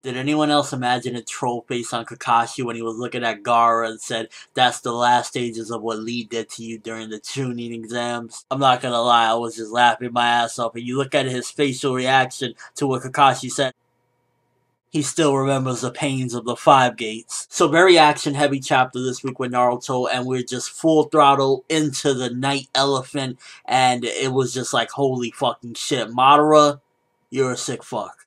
Did anyone else imagine a troll face on Kakashi when he was looking at Gaara and said, that's the last stages of what Lee did to you during the Chunin exams? I'm not gonna lie, I was just laughing my ass off. And you look at his facial reaction to what Kakashi said, he still remembers the pains of the 5 gates. So very action heavy chapter this week with Naruto, and we're just full throttle into the Night Elephant, and it was just like, holy fucking shit. Madara, you're a sick fuck.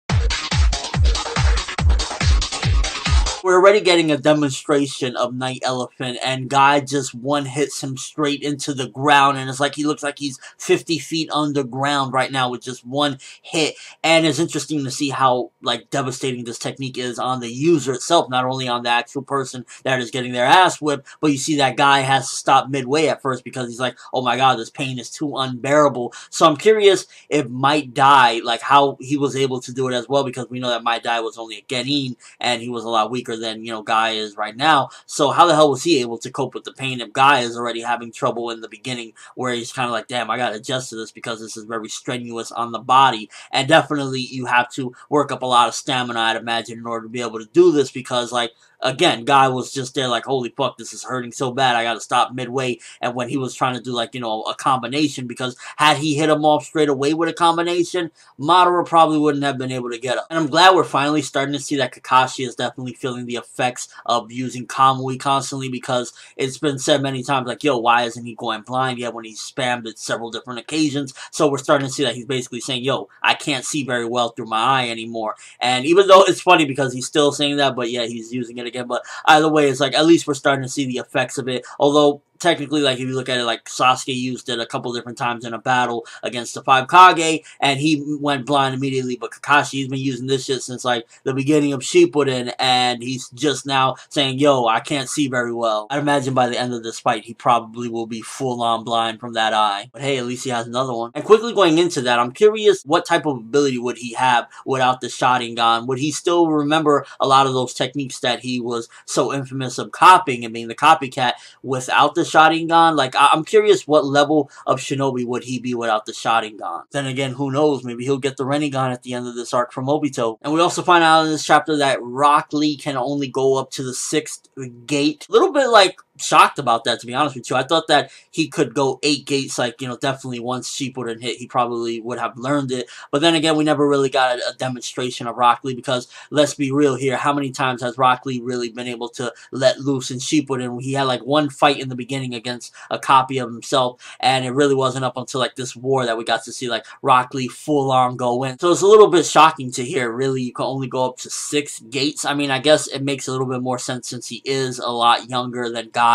We're already getting a demonstration of Night Elephant, and Guy just one hits him straight into the ground, and it's like he looks like he's 50 feet underground right now with just one hit. And it's interesting to see how like devastating this technique is on the user itself, not only on the actual person that is getting their ass whipped, but you see that Guy has to stop midway at first because he's like, oh my god, this pain is too unbearable. So I'm curious if Might Dai, like how he was able to do it as well, because we know that Might Dai was only a Genin and he was a lot weaker than, you know, Guy is right now. So how the hell was he able to cope with the pain if Guy is already having trouble in the beginning, where he's kind of like, damn, I gotta adjust to this because this is very strenuous on the body. And definitely you have to work up a lot of stamina, I'd imagine, in order to be able to do this, because like, again, Guy was just there like, holy fuck, this is hurting so bad, I gotta stop midway. And when he was trying to do like, you know, a combination, because had he hit him off straight away with a combination, Madara probably wouldn't have been able to get up. And I'm glad we're finally starting to see that Kakashi is definitely feeling the effects of using Kamui constantly, because it's been said many times like, yo, why isn't he going blind yet when he's spammed it several different occasions? So we're starting to see that he's basically saying, yo, I can't see very well through my eye anymore. And even though it's funny because he's still saying that, but yeah, he's using it again. But either way, it's like at least we're starting to see the effects of it. Although technically, like, if you look at it, like, Sasuke used it a couple different times in a battle against the 5 Kage, and he went blind immediately, but Kakashi's been using this shit since, like, the beginning of Shippuden, and he's just now saying, yo, I can't see very well. I'd imagine by the end of this fight, he probably will be full-on blind from that eye. But hey, at least he has another one. And quickly going into that, I'm curious what type of ability would he have without the Sharingan? Would he still remember a lot of those techniques that he was so infamous of copying and being the copycat without the Sharingan? Like, I'm curious what level of shinobi would he be without the Sharingan. Then again, who knows? Maybe he'll get the Rinnegan at the end of this arc from Obito. And we also find out in this chapter that Rock Lee can only go up to the 6th gate. A little bit, like, shocked about that, to be honest with you. I thought that he could go 8 gates, like, you know, definitely once Shippuden hit, he probably would have learned it. But then again, we never really got a demonstration of Rock Lee, because let's be real here, how many times has Rock Lee really been able to let loose in Shippuden? He had like one fight in the beginning against a copy of himself, and it really wasn't up until like this war that we got to see like Rock Lee full on go in. So it's a little bit shocking to hear, really, you can only go up to 6 gates. I mean, I guess it makes a little bit more sense since he is a lot younger than Guy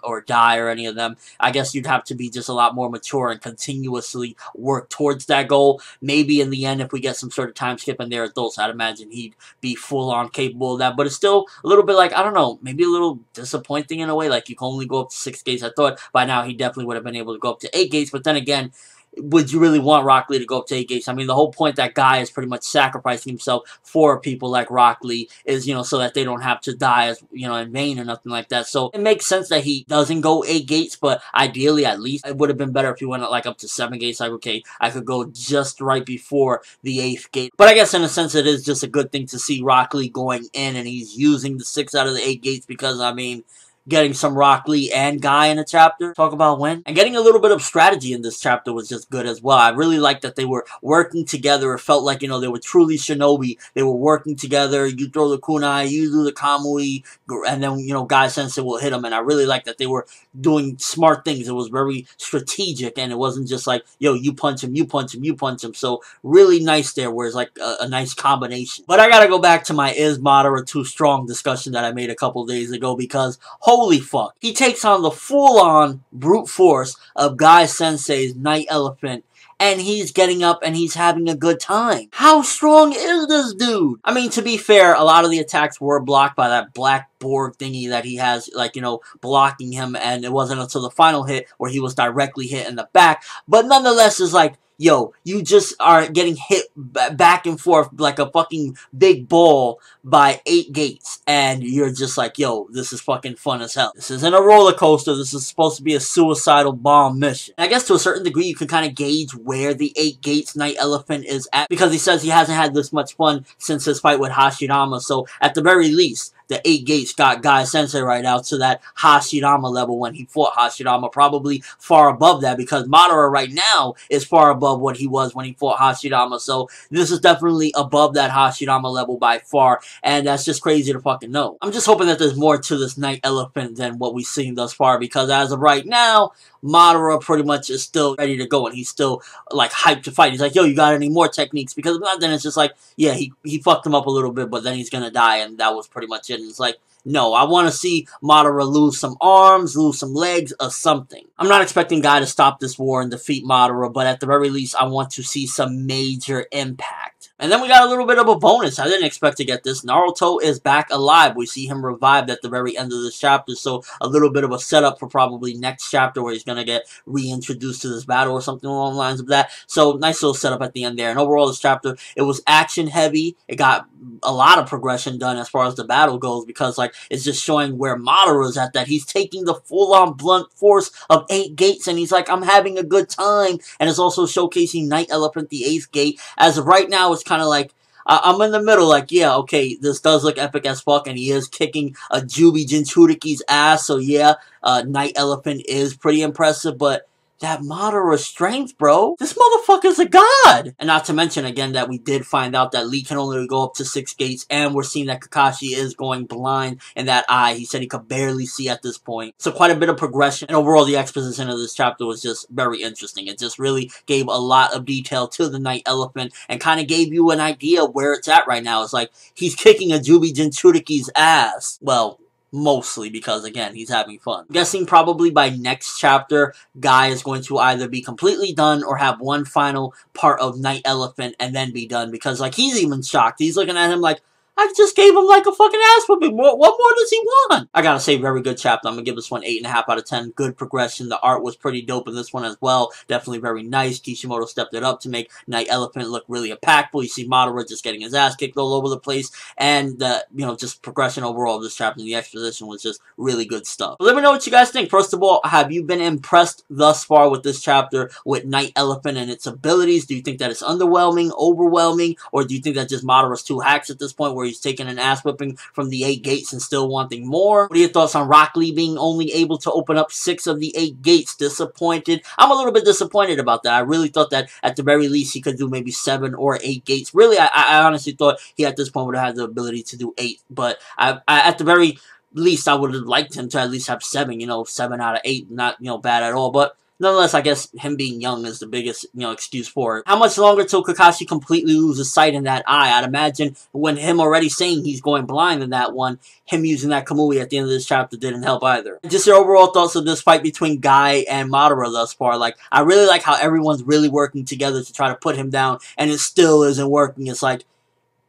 or Dai or any of them. I guess you'd have to be just a lot more mature and continuously work towards that goal. Maybe in the end, if we get some sort of time skip and they're adults, I'd imagine he'd be full on capable of that. But it's still a little bit like, I don't know, maybe a little disappointing in a way. Like, you can only go up to 6 gates. I thought by now he definitely would have been able to go up to 8 gates. But then again, would you really want Rock Lee to go up to 8 gates? I mean, the whole point that Guy is pretty much sacrificing himself for people like Rock Lee is, you know, so that they don't have to die, as, you know, in vain or nothing like that. So it makes sense that he doesn't go 8 gates, but ideally, at least, it would have been better if he went like up to 7 gates. Like, okay, I could go just right before the 8th gate. But I guess in a sense, it is just a good thing to see Rock Lee going in, and he's using the 6 out of the 8 gates, because, I mean, getting some Rock Lee and Guy in a chapter, talk about when. And getting a little bit of strategy in this chapter was just good as well. I really liked that they were working together. It felt like, you know, they were truly shinobi. They were working together. You throw the kunai, you do the kamui, and then, you know, Guy Sensei will hit them. And I really liked that they were doing smart things. It was very strategic, and it wasn't just like, yo, you punch him, you punch him, you punch him. So really nice there, where it's like a nice combination. But I gotta go back to my is Madara too strong discussion that I made a couple days ago, because holy fuck, he takes on the full-on brute force of Guy Sensei's Night Elephant, and he's getting up and he's having a good time. How strong is this dude? I mean, to be fair, a lot of the attacks were blocked by that black Borg thingy that he has, like, you know, blocking him, and it wasn't until the final hit where he was directly hit in the back. But nonetheless, it's like, yo, you just are getting hit back and forth like a fucking big ball by 8 gates, and you're just like, yo, this is fucking fun as hell. This isn't a roller coaster. This is supposed to be a suicidal bomb mission. And I guess to a certain degree, you can kind of gauge where the 8 gates Night Elephant is at, because he says he hasn't had this much fun since his fight with Hashirama. So at the very least, the 8 gates got Guy Sensei right out to that Hashirama level when he fought Hashirama, probably far above that, because Madara right now is far above what he was when he fought Hashirama. So this is definitely above that Hashirama level by far, and that's just crazy to fucking know. I'm just hoping that there's more to this Night Elephant than what we've seen thus far, because as of right now, Madara pretty much is still ready to go, and he's still like hyped to fight. He's like, yo, you got any more techniques? Because if not, then it's just like, yeah, he fucked him up a little bit, but then he's gonna die, and that was pretty much it. And it's like, no, I want to see Madara lose some arms, lose some legs, or something. I'm not expecting Guy to stop this war and defeat Madara, but at the very least, I want to see some major impact. And then we got a little bit of a bonus. I didn't expect to get this. Naruto is back alive. We see him revived at the very end of this chapter, so a little bit of a setup for probably next chapter where he's going to get reintroduced to this battle or something along the lines of that. So nice little setup at the end there. And overall, this chapter, it was action heavy. It got a lot of progression done as far as the battle goes, because like it's just showing where Madara is at, that he's taking the full-on blunt force of 8 gates, and he's like, I'm having a good time. And it's also showcasing Night Elephant, the 8th gate. As of right now, it's kind of like, I'm in the middle, like, yeah, okay, this does look epic as fuck, and he is kicking a Jubi Jinchuriki's ass, so yeah, Night Elephant is pretty impressive, but that Madara strength, bro. This motherfucker's a god! And not to mention, again, that we did find out that Lee can only go up to 6 gates, and we're seeing that Kakashi is going blind in that eye. He said he could barely see at this point. So quite a bit of progression, and overall the exposition of this chapter was just very interesting. It just really gave a lot of detail to the Night Elephant, and kind of gave you an idea of where it's at right now. It's like, he's kicking a Jubi Jinchuriki's ass. Well, mostly because, again, he's having fun. I'm guessing probably by next chapter, Guy is going to either be completely done or have one final part of Night Elephant and then be done, because, like, he's even shocked. He's looking at him like, I just gave him like a fucking ass whooping. What more does he want? I gotta say, very good chapter. I'm gonna give this one 8.5 out of 10. Good progression. The art was pretty dope in this one as well. Definitely very nice. Kishimoto stepped it up to make Night Elephant look really impactful. You see Madara just getting his ass kicked all over the place, and you know, just progression overall of this chapter. The exposition was just really good stuff. But let me know what you guys think. First of all, have you been impressed thus far with this chapter with Night Elephant and its abilities? Do you think that it's underwhelming, overwhelming, or do you think that just Madara's 2 hacks at this point, where he's taking an ass whipping from the 8 gates and still wanting more? What are your thoughts on Rock Lee being only able to open up 6 of the 8 gates? Disappointed? I'm a little bit disappointed about that. I really thought that at the very least he could do maybe 7 or 8 gates. Really, I honestly thought he at this point would have had the ability to do 8, but I at the very least I would have liked him to at least have 7, you know, 7 out of 8, not, you know, bad at all. But nonetheless, I guess him being young is the biggest, you know, excuse for it. How much longer till Kakashi completely loses sight in that eye? I'd imagine when him already saying he's going blind in that one, him using that Kamui at the end of this chapter didn't help either. Just your overall thoughts of this fight between Guy and Madara thus far. Like, I really like how everyone's really working together to try to put him down, and it still isn't working. It's like,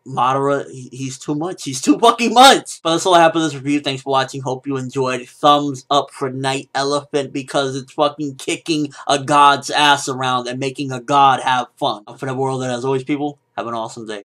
Madara, he's too much. He's too fucking much. But that's all I have for this review. Thanks for watching. Hope you enjoyed. Thumbs up for Night Elephant, because it's fucking kicking a god's ass around and making a god have fun. For the world, and as always, people, have an awesome day.